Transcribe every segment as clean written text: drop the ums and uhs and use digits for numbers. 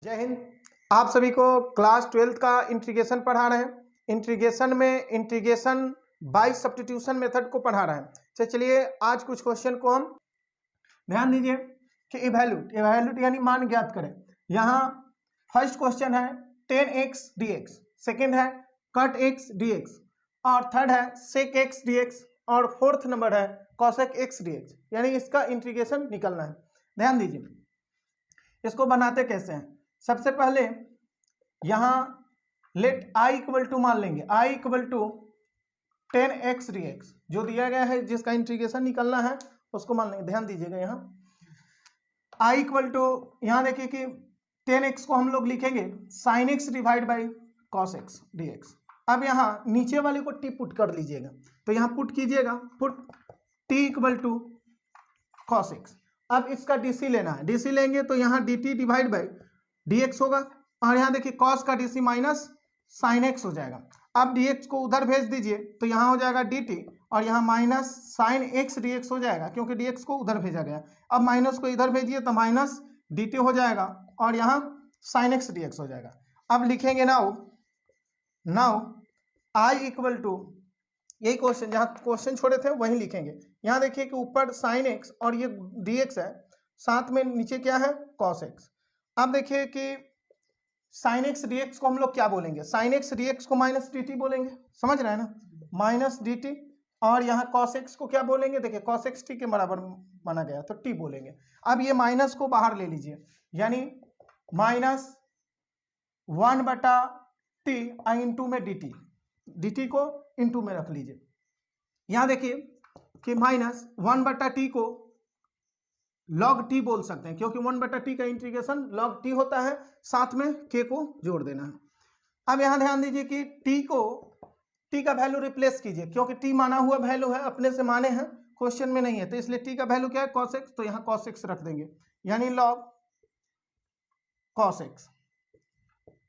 जय हिंद। आप सभी को क्लास 12th का इंटीग्रेशन पढ़ा रहे हैं। इंटीग्रेशन में इंटीग्रेशन बाय सब्स्टिट्यूशन मेथड को पढ़ा रहे हैं। तो चलिए आज कुछ क्वेश्चन को हम ध्यान दीजिए कि इवैल्यूट यानी मान ज्ञात करें। यहाँ फर्स्ट क्वेश्चन है 10x dx, सेकेंड है कट x dx और थर्ड है sec x dx और फोर्थ नंबर है cosec x dx, यानी इसका इंटीग्रेशन निकलना है। ध्यान दीजिए इसको बनाते कैसे हैं। सबसे पहले यहां लेट i इक्वल टू मान लेंगे i equal to 10x dx, जो दिया गया है जिसका इंटीग्रेशन निकलना है उसको मान लेंगे। ध्यान दीजिएगा यहाँ i इक्वल टू, यहाँ देखिए कि 10x को हम लोग लिखेंगे sin x divide by cos x dx। अब यहाँ नीचे वाले को t पुट कर लीजिएगा, तो यहाँ पुट कीजिएगा, put t equal to cos x। अब इसका dc लेना है, dc लेंगे तो यहाँ dt डिवाइड बाई dx होगा और यहाँ देखिए cos का dc माइनस sin x हो जाएगा। अब dx को उधर भेज दीजिए तो यहाँ हो जाएगा dt और यहाँ माइनस sin x dx हो जाएगा, क्योंकि dx को उधर भेजा गया। अब माइनस को इधर भेजिए तो माइनस dt हो जाएगा और यहाँ sin x dx हो जाएगा। अब लिखेंगे नाउ i इक्वल टू, यही क्वेश्चन जहाँ क्वेश्चन छोड़े थे वहीं लिखेंगे। यहाँ देखिए कि ऊपर sin x और ये dx है, साथ में नीचे क्या है cos x। अब देखिए कि sin x dx को हम लोग क्या बोलेंगे, sin x dx को माइनस dt बोलेंगे, समझ रहे हैं ना, माइनस dt। और यहाँ cos x को क्या बोलेंगे, देखिए cos x t के बराबर माना गया तो t बोलेंगे। अब ये माइनस को बाहर ले लीजिए, यानी माइनस 1/t इंटू में dt को इंटू में रख लीजिए। यहाँ देखिए कि माइनस 1/t को log t बोल सकते हैं, क्योंकि 1/t का इंटीग्रेशन log t होता है, साथ में k को जोड़ देना है। अब यहाँ ध्यान दीजिए कि t का वैल्यू रिप्लेस कीजिए, क्योंकि t माना हुआ वैल्यू है, अपने से माने हैं, क्वेश्चन में नहीं है, तो इसलिए t का वैल्यू क्या है cos x, तो यहाँ cos x रख देंगे, यानी log cos x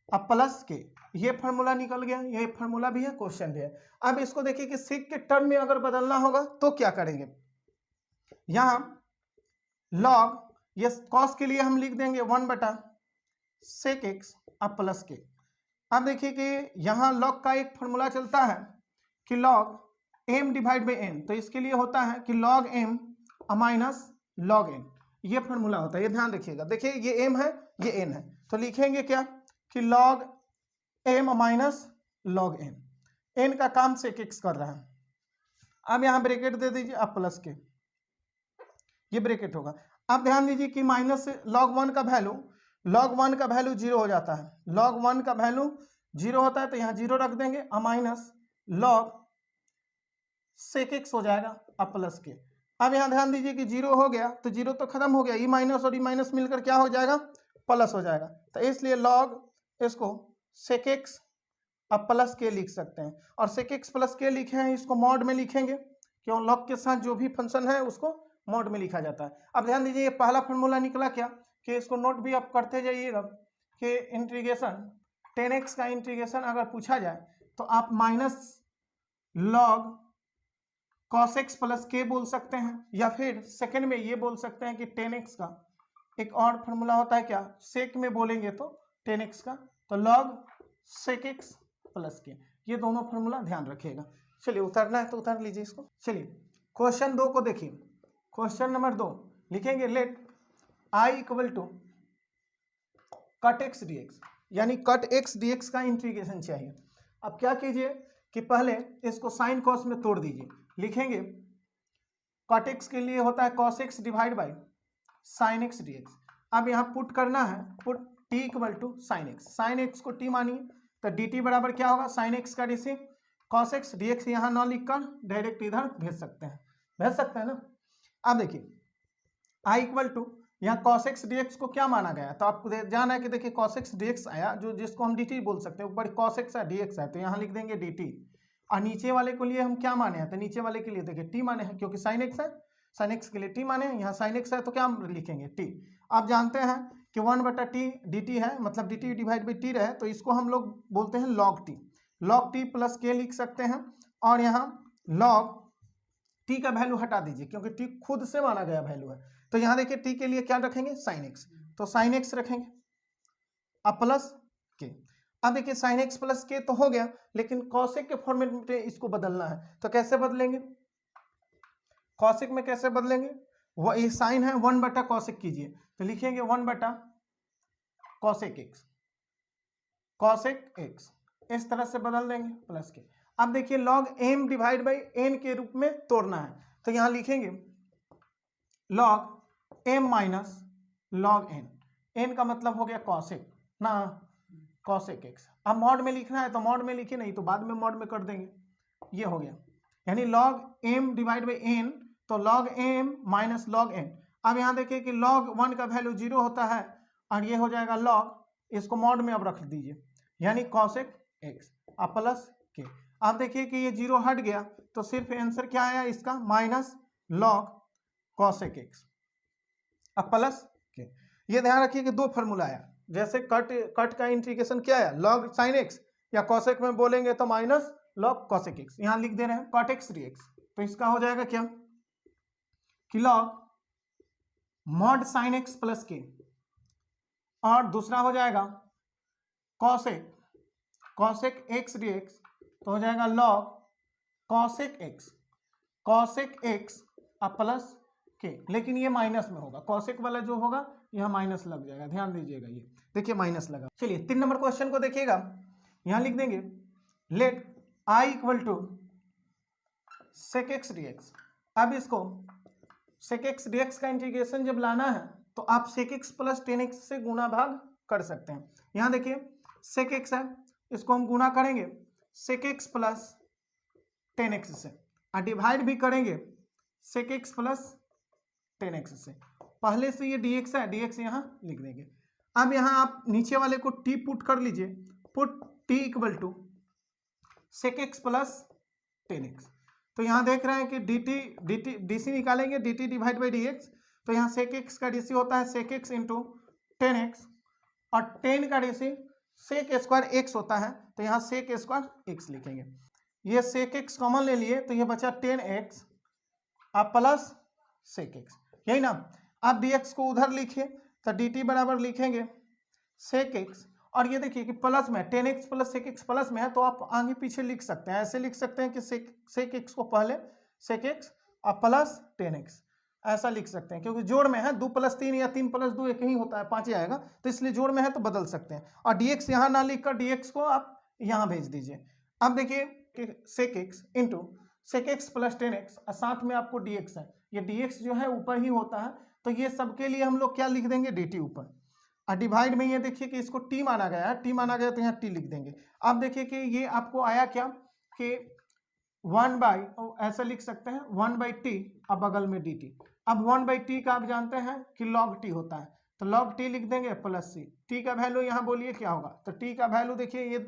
अब प्लस के, ये फार्मूला निकल गया, ये फार्मूला भी है, क्वेश्चन भी है। अब इसको देखिए कि सेक के टर्म में अगर बदलना होगा तो क्या करेंगे, यहाँ log, ये cos के लिए हम लिख देंगे 1/sec x अब प्लस के। अब देखिए कि यहाँ log का एक फार्मूला चलता है कि log m divide by n, तो इसके लिए होता है कि log m minus log n, ये फार्मूला होता है, ये ध्यान रखिएगा। देखिए ये m है ये n है, तो लिखेंगे क्या कि log m minus log n का काम sec x कर रहा है। अब यहाँ ब्रैकेट दे दीजिए, अब प्लस के, ये ब्रैकेट होगा। अब ध्यान दीजिए कि माइनस log 1 का वैल्यू 0 हो जाता है, log 1 का वैल्यू 0 होता है, तो यहाँ 0 रख देंगे, अब माइनस log sec x हो जाएगा, अब प्लस के। अब यहाँ ध्यान दीजिए कि 0 हो गया तो 0 तो खत्म हो गया, ई माइनस और ई माइनस मिलकर क्या हो जाएगा, प्लस हो जाएगा, तो इसलिए log इसको sec x अब प्लस के लिख सकते हैं। और sec x प्लस के लिखे हैं, इसको मॉड में लिखेंगे, क्यों log के साथ जो भी फंक्शन है उसको मॉड में लिखा जाता है। अब ध्यान दीजिए ये पहला फॉर्मूला निकला क्या, कि इसको नोट भी आप करते जाइएगा कि इंटीग्रेशन 10x का इंटीग्रेशन अगर पूछा जाए तो आप minus log cos x plus के बोल सकते हैं, या फिर सेकंड में ये बोल सकते हैं कि 10x का एक और फॉर्मूला होता है क्या, सेक में बोलेंगे तो 10x का, तो log sec x प्लस के, ये दोनों फॉर्मूला ध्यान रखिएगा। चलिए उतारना है तो उतार लीजिए इसको। चलिए क्वेश्चन 2 को देखिए, क्वेश्चन नंबर 2 लिखेंगे let i equal to cot x dx, यानी कट x dx का इंटीग्रेशन चाहिए। अब क्या कीजिए कि पहले इसको साइन कॉस में तोड़ दीजिए, लिखेंगे कट x के लिए होता है cos x divide by sin x dx। अब यहाँ पुट करना है, put t equal to sin x को t मानिए, तो dt बराबर क्या होगा sin x का dc, cos x dx यहाँ ना लिखकर डायरेक्ट इधर भेज सकते हैं ना। अब देखिए i इक्वल टू, यहाँ cos x dx को क्या माना गया, तो आपको जाना है कि देखिए cos x dx आया, जो जिसको हम dt बोल सकते हैं, ऊपर cos x है dx है, तो यहाँ लिख देंगे dt। और नीचे वाले के लिए हम क्या माने हैं, तो नीचे वाले के लिए देखिए t माने हैं, क्योंकि sin x है, sin x के लिए t माने हैं, यहाँ sin x है तो क्या लिखेंगे t। आप जानते हैं कि 1/t dt है, मतलब dt डिवाइड बाई t रहे, तो इसको हम लोग बोलते हैं log t प्लस के लिख सकते हैं। और यहाँ log t का वैल्यू हटा दीजिए, क्योंकि t खुद से माना गया वैल्यू है, तो यहाँ देखिए t के लिए क्या रखेंगे sin x, तो sin x रखेंगे। अब प्लस के। अब देखिए साइन एक्स प्लस के तो हो गया, लेकिन कॉसेक के फॉर्मेट में इसको बदलना है, तो कैसे बदलेंगे? कॉसेक में कैसे बदलेंगे? वो ये साइन है 1 बटा कॉसेक कीजिए, तो लिखेंगे 1 बटा कॉसेक एक्स, कॉसेक एक्स, इस तरह से बदल देंगे प्लस के। अब देखिए log M divide by N के रूप में तोड़ना है, तो यहां लिखेंगे log M minus log N, N का मतलब हो गया कॉसेक ना, कॉसेक एक्स। अब मॉड में लिखना है तो मॉड में लिखे, नहीं तो बाद में मॉड में कर देंगे, ये हो गया। यानी log M divide by n, तो log M minus log n. अब यहाँ देखिए कि log 1 का वैल्यू 0 होता है, और ये हो जाएगा log, इसको मॉड में अब रख दीजिए, यानी कॉसेक एक्स, अब प्लस के। अब देखिए कि ये 0 हट गया, तो सिर्फ आंसर क्या आया इसका, माइनस log कॉसेक एक्स, अब प्लस के। ये ध्यान रखिए कि दो फॉर्मूला आया, जैसे कट का इंटीग्रेशन क्या है, log साइन एक्स, या कॉसेक में बोलेंगे तो माइनस log कॉसेक एक्स। यहाँ लिख दे रहे हैं कॉट एक्स डी एक्स, तो इसका हो जाएगा क्या कि log mod sine x plus के, और दूसरा हो जाएगा कॉसेक एक्स डी एक्स, तो हो जाएगा log कॉसेक एक्स अब प्लस के। लेकिन ये माइनस में होगा, कॉसेक वाला जो होगा यहाँ माइनस लग जाएगा, ध्यान दीजिएगा, ये देखिए माइनस लगा। चलिए 3 नंबर क्वेश्चन को देखिएगा, यहाँ लिख देंगे let I equal to sec x d x. अब इसको सेक एक्स डी एक्स का इंटीग्रेशन जब लाना है, तो आप sec x plus tan x से गुना भाग कर सकते हैं। यहाँ देखिए सेक एक्स है, इसको हम गुना करेंगे sec x plus tan x से, और डिवाइड भी करेंगे sec x plus tan x से। पहले से ये dx है, dx यहाँ लिख देंगे। अब यहाँ आप नीचे वाले को t पुट कर लीजिए, put t equal to sec x plus tan x. तो यहाँ देख रहे हैं कि dt निकालेंगे, dt डिवाइड बाई dx, तो यहाँ सेक एक्स का डी होता है sec x into tan x, और टेन का डी सेक स्क्वायर एक्स होता है, तो यहाँ सेक स्क्वायर एक्स लिखेंगे। ये सेक एक्स कॉमन ले लिए, तो ये बचा टेन एक्स अब प्लस सेक एक्स, यही ना। आप dx को उधर लिखिए, तो dt बराबर लिखेंगे सेक एक्स, और ये देखिए कि प्लस में tan x plus sec x plus में है, तो आप आगे पीछे लिख सकते हैं, ऐसे लिख सकते हैं कि सेक एक्स को पहले सेक एक्स और प्लस टेन एक्स, ऐसा लिख सकते हैं, क्योंकि जोड़ में है 2 + 3 या 3 + 2 एक ही होता है, 5 ही आएगा, तो इसलिए जोड़ में है तो बदल सकते हैं। और dx यहाँ ना लिखकर dx को आप यहाँ भेज दीजिए। अब देखिए कि sec x into sec x plus tan x, और साथ में आपको dx है, ये dx जो है ऊपर ही होता है, तो ये सबके लिए हम लोग क्या लिख देंगे dt ऊपर, और डिवाइड में ये देखिए कि इसको t माना गया है, t माना गया तो यहाँ t लिख देंगे। अब देखिए कि ये आपको आया क्या कि 1 बाई, ऐसा लिख सकते हैं 1 बाई टी, अब बगल में dt। अब 1 बाई टी का आप जानते हैं कि log t होता है, तो log t लिख देंगे प्लस c, t का वैल्यू यहाँ बोलिए क्या होगा, तो t का वैल्यू देखिए ये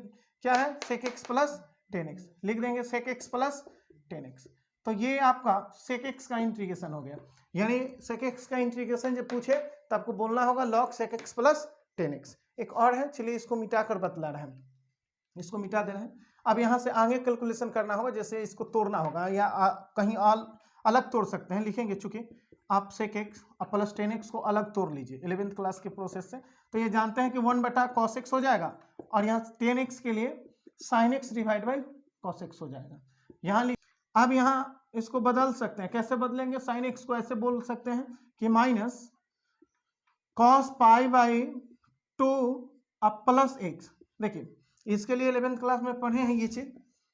क्या है sec x plus tan x, लिख देंगे sec x plus tan x. तो ये आपका सेक एक्स का इंटीग्रेशन हो गया, यानी सेक एक्स का इंटीग्रेशन जब पूछे तो आपको बोलना होगा log sec x plus tan x. एक और है, चलिए इसको मिटा कर बतला रहे हैं, इसको मिटा दे रहे हैं। अब यहाँ से आगे कैलकुलेशन करना होगा, जैसे इसको तोड़ना होगा या कहीं अलग तोड़ सकते हैं, लिखेंगे चूंकि आप सेक एक्स और प्लस टेन एक्स को अलग तोड़ लीजिए 11th क्लास के प्रोसेस से, तो ये जानते हैं कि 1 बटा कॉस एक्स हो जाएगा, और यहाँ टेन एक्स के लिए sine x divide by cos x हो जाएगा। यहाँ अब यहाँ इसको बदल सकते हैं, कैसे बदलेंगे, साइन एक्स को ऐसे बोल सकते हैं कि माइनस कॉस पाई बाई 2 अब प्लस एक्स। देखिए इसके लिए 11th क्लास में पढ़े हैं ये चीज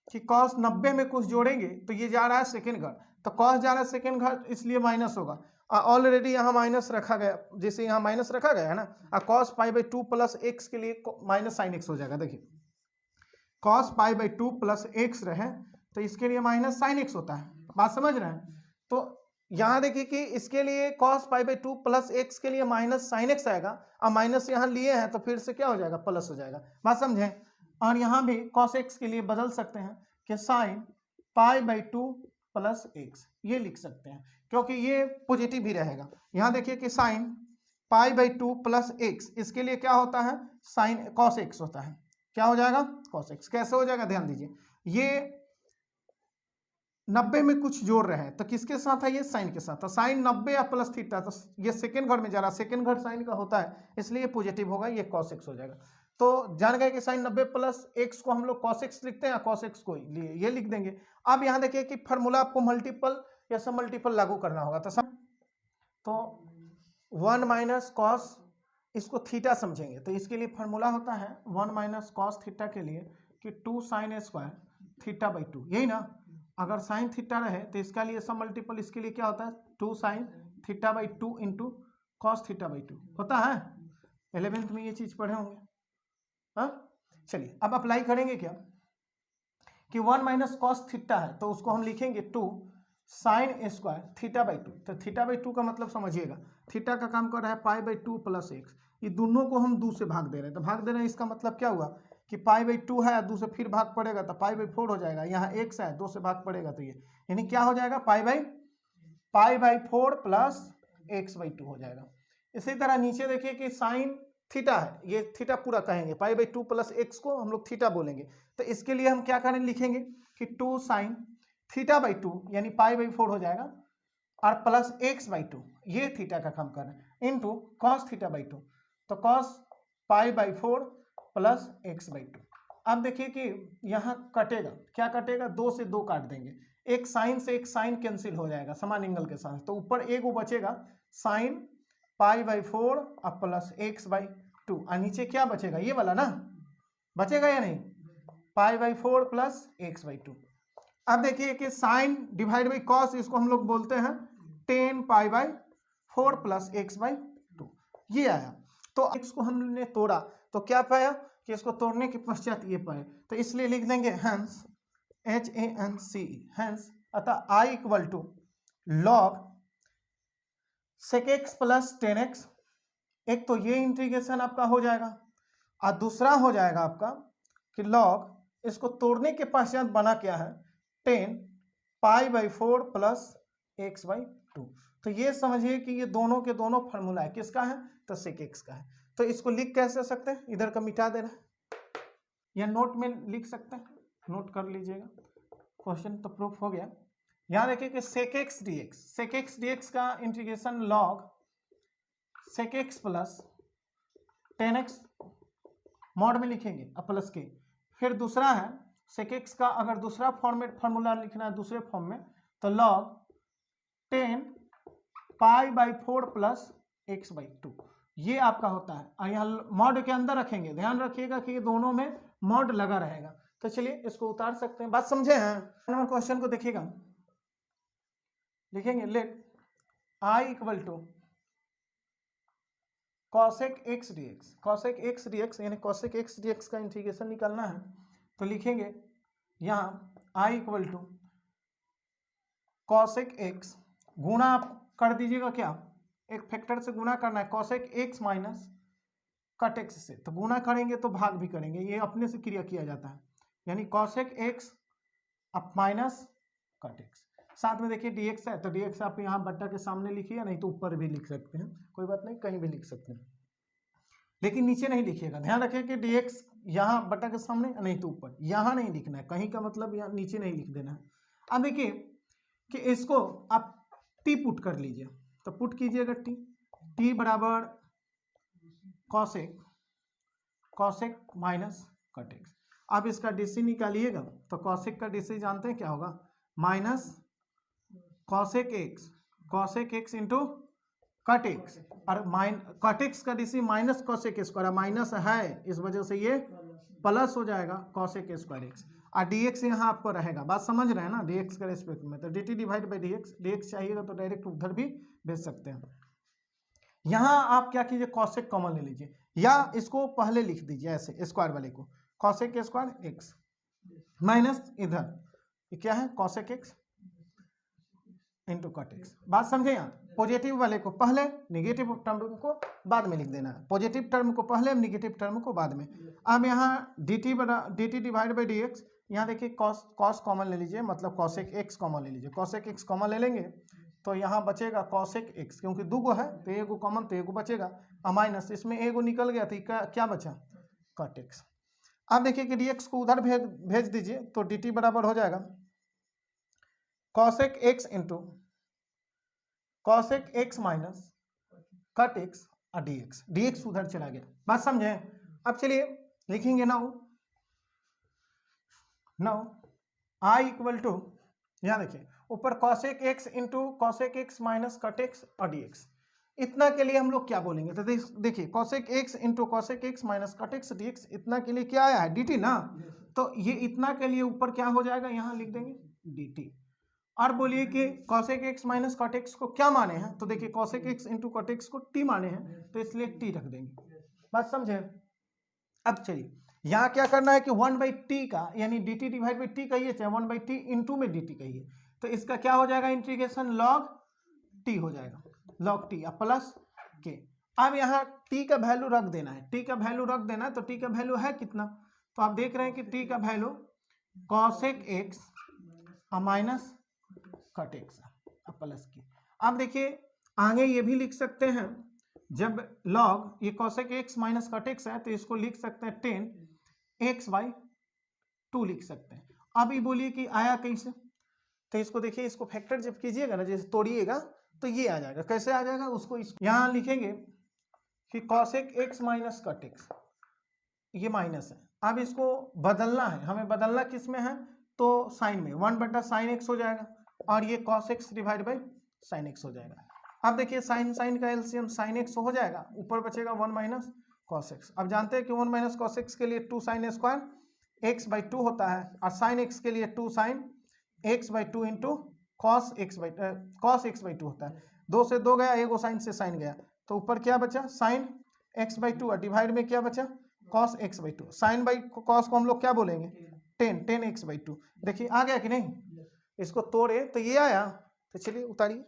कि कॉस 90 में कुछ जोड़ेंगे तो ये जा रहा है सेकेंड घर, तो कॉस जा रहा है सेकेंड घर, इसलिए माइनस होगा, ऑलरेडी यहाँ माइनस रखा गया, जैसे यहाँ माइनस रखा गया है ना, और cos pi by 2 plus x के लिए माइनस साइन एक्स हो जाएगा। देखिए cos pi by 2 plus x रहे तो इसके लिए माइनस साइन एक्स होता है, बात समझ रहे हैं। तो यहाँ देखिए कि इसके लिए cos pi by 2 plus x के लिए माइनस साइन एक्स आएगा, और माइनस यहाँ लिए हैं तो फिर से क्या हो जाएगा, प्लस हो जाएगा, बात समझें। और यहाँ भी cos एक्स के लिए बदल सकते हैं कि sine pi by 2 plus x, ये लिख सकते हैं, क्योंकि ये पॉजिटिव ही रहेगा। यहाँ देखिए कि sine pi by 2 plus x, इसके लिए क्या होता है, साइन cos एक्स होता है, क्या हो जाएगा, cos एक्स। कैसे हो जाएगा, ध्यान दीजिए, ये 90 में कुछ जोड़ रहे हैं तो किसके साथ है, ये साइन के साथ। तो साइन 90 या प्लस थीटा, तो ये सेकेंड घड़ में जा रहा है, सेकेंड घड़ साइन का होता है इसलिए पॉजिटिव होगा, ये cos x हो जाएगा। तो जान गए कि साइन 90 प्लस x को हम लोग cos x लिखते हैं, cos x को लिए ये लिख देंगे। अब यहाँ देखिए कि फॉर्मूला आपको मल्टीपल या सब मल्टीपल लागू करना होगा। तो 1 माइनस कॉस, इसको थीटा समझेंगे तो इसके लिए फॉर्मूला होता है 1 माइनस कॉस थीटा के लिए कि 2 साइन स्क्वायर थीटा बाई 2, यही ना। अगर साइन थीटा रहे तो इसका लिए सब मल्टीपल, इसके लिए क्या होता है 2 sine theta by 2 into cos theta by 2 होता है। 11th में ये चीज़ पढ़े होंगे। हाँ चलिए अब अप्लाई करेंगे क्या कि 1 माइनस कॉस थीटा है तो उसको हम लिखेंगे 2 साइन स्क्वायर थीटा बाई 2। तो थीटा बाई 2 का मतलब समझिएगा, थीटा का काम कर रहा है पाई बाई 2 प्लस एक्स, ये दोनों को हम 2 से भाग दे रहे हैं। तो भाग दे रहे हैं इसका मतलब क्या हुआ कि पाई बाई 2 है, 2 से फिर भाग पड़ेगा तो पाई बाई 4 हो जाएगा। यहाँ एक्स है, 2 से भाग पड़ेगा तो ये यानी क्या हो जाएगा pi by 4 plus x by 2 हो जाएगा। इसी तरह नीचे देखिए कि साइन थीटा है, ये थीटा पूरा कहेंगे, पाई बाई 2 प्लस एक्स को हम लोग थीटा बोलेंगे। तो इसके लिए हम क्या करें, लिखेंगे कि 2 साइन थीटा बाई 2 यानी पाई बाई 4 हो जाएगा और प्लस एक्स बाई 2, ये थीटा का काम कर रहे हैं, इंटू कॉस थीटा बाई 2, तो cos pi by 4 plus x by 2। अब देखिए कि यहाँ कटेगा, क्या कटेगा, 2 से 2 काट देंगे, एक साइन से एक साइन कैंसिल हो जाएगा समान एंगल के साथ, तो ऊपर एक वो बचेगा साइन पाई बाई 4 और प्लस एक्स बाई 2, और नीचे क्या बचेगा, ये वाला ना बचेगा या नहीं, pi by 4 plus x by 2। अब देखिए कि साइन डिवाइड बाई कॉस, इसको हम लोग बोलते हैं 10 pi by 4 plus x by 2, ये आया। तो एक्स को हमने तोड़ा तो क्या पाया कि इसको तोड़ने के पश्चात ये पाए, तो इसलिए लिख देंगे हैंस HANCE हैंस, अतः I equal to log sec x plus 10x। एक तो ये इंटीग्रेशन आपका हो जाएगा और दूसरा हो जाएगा आपका कि लॉग इसको तोड़ने के पश्चात बना क्या है 10 pi by 4 plus x by 2। तो ये समझिए कि ये दोनों के दोनों फार्मूला है, किसका है, तो सेक एक्स का है। तो इसको लिख कैसे सकते हैं, इधर का मिटा देना या नोट में लिख सकते हैं, नोट कर लीजिएगा, क्वेश्चन तो प्रूफ हो गया। यहाँ देखिए कि सेक एक्स डी एक्स का integration log sec x plus 10x mod में लिखेंगे प्लस के, फिर दूसरा है सेक एक्स का अगर दूसरा फार्मूला लिखना है दूसरे फॉर्म में तो log 10 pi by 4 plus x by 2, ये आपका होता है। और यहाँ मॉड के अंदर रखेंगे, ध्यान रखिएगा कि ये दोनों में मॉड लगा रहेगा। तो चलिए इसको उतार सकते हैं, बात समझे हैं। नंबर क्वेश्चन को देखिएगा, लिखेंगे let I equal to cosec x d x यानी कॉसेक एक्स डी एक्स का इंटीग्रेशन निकालना है। तो लिखेंगे यहाँ I equal to cosec x, गुणा आप कर दीजिएगा, क्या एक फैक्टर से गुणा करना है, cosec x minus cut x से, तो गुणा करेंगे तो भाग भी करेंगे, ये अपने से क्रिया किया जाता है, यानी कॉसेक एक्स अब माइनस कट एक्स। साथ में देखिए dx है तो dx आप यहाँ बट्टा के सामने लिखिए, नहीं तो ऊपर भी लिख सकते हैं, कोई बात नहीं, कहीं भी लिख सकते हैं, लेकिन नीचे नहीं लिखिएगा। ध्यान रखिए कि dx यहाँ बट्टा के सामने, नहीं तो ऊपर, यहाँ नहीं लिखना है, कहीं का मतलब यहाँ नीचे नहीं लिख देना है। अब देखिए कि इसको आप t पुट कर लीजिए, तो पुट कीजिएगा t बराबर कॉसेक माइनस कट एक्स। अब इसका डीसी निकालिएगा तो कॉसेक का डीसी जानते हैं क्या होगा, minus cosec x into cut x, और कट एक्स का DC minus cosec square, minus है इस वजह से ये प्लस हो जाएगा कॉसेक स्क्वायर एक्स, और dx यहाँ आपको रहेगा, बात समझ रहे हैं ना, dx के रेस्पेक्ट में। तो dt डिवाइड बाई dx चाहिएगा तो डायरेक्ट उधर भी भेज सकते हैं। यहाँ आप क्या कीजिए, कॉसेक कॉमन ले लीजिए या इसको पहले लिख दीजिए ऐसे स्क्वायर वाले को, कॉसेक स्क्वायर एक्स माइनस इधर ये क्या है cosec x into cut x. बात समझे, यहाँ पॉजिटिव वाले को पहले, निगेटिव टर्म को बाद में लिख देना है, पॉजिटिव टर्म को पहले, निगेटिव टर्म को बाद में। अब यहाँ dt डिवाइड बाई dx, यहाँ देखिए कॉस कॉमन ले लीजिए, मतलब कॉसेक एक्स कॉमन ले लीजिए, कॉसेक एक्स कॉमन ले लेंगे तो यहाँ बचेगा कॉसेक एक्स, क्योंकि दो गो है तो एगो कॉमन तो एगो बचेगा, और माइनस इसमें एगो निकल गया तो क्या बचा कट एक्स। अब देखिए कि dx को उधर भेज दीजिए तो dt बराबर हो जाएगा cosec x into cosec x minus cut x और डी एक्स। डी एक्स उधर चला गया, बात समझे। अब चलिए लिखेंगे नाउ आई इक्वल टू, यहाँ देखिए ऊपर cosec x into cosec x minus cut x और डी एक्स। इतना के लिए हम लोग क्या बोलेंगे, तो देखिए cosec x into cosec x minus cut x d x, इतना के लिए क्या आया है, डी टी ना। तो ये इतना के लिए ऊपर क्या हो जाएगा, यहाँ लिख देंगे डी टी। और बोलिए कि cosec x minus cut x को क्या माने हैं, तो देखिए cosec x into cut x को टी माने हैं, तो इसलिए टी रख देंगे। बात समझे। अब चलिए यहाँ क्या करना है कि 1/t का यानी D T divide by T कहिए, चाहे 1/t इंटू में डी टी कहिए, तो इसका क्या हो जाएगा, इंटीग्रेशन लॉग टी हो जाएगा, लॉग टी अब प्लस के। अब यहाँ t का वैल्यू रख देना है, t का वैल्यू रख देना है, तो t का वैल्यू है कितना, तो आप देख रहे हैं कि t का value cosec x minus cut x अब प्लस की। अब देखिए आगे ये भी लिख सकते हैं, जब लॉग ये cosec x minus cut x है तो इसको लिख सकते हैं 10x/2 लिख सकते हैं। अब ये बोलिए कि आया कैसे, तो इसको देखिए, इसको फैक्टर जब कीजिएगा ना, जैसे तोड़िएगा तो ये आ जाएगा। कैसे आ जाएगा, उसको यहाँ लिखेंगे कि cosec x minus cut x, ये माइनस है। अब इसको बदलना है, हमें बदलना किस में है, तो साइन में, 1/sin x हो जाएगा और ये cos x divide by sin x हो जाएगा। अब देखिए साइन का एलसीएम sin x हो जाएगा, ऊपर बचेगा 1 माइनस cos x। अब जानते हैं कि 1 माइनस cos x के लिए 2 sin स्क्वायर x/2 होता है, और sin x के लिए 2 sin x/2 into cos x/2 होता है। 2 से 2 गया, एक साइन से साइन गया, तो ऊपर क्या बचा sin x/2 और डिवाइड में क्या बचा cos x/2। Sign by cos को हम लोग क्या बोलेंगे, 10 x/2। देखिए आ गया कि नहीं, इसको तोड़े तो ये आया, तो चलिए उतारिए।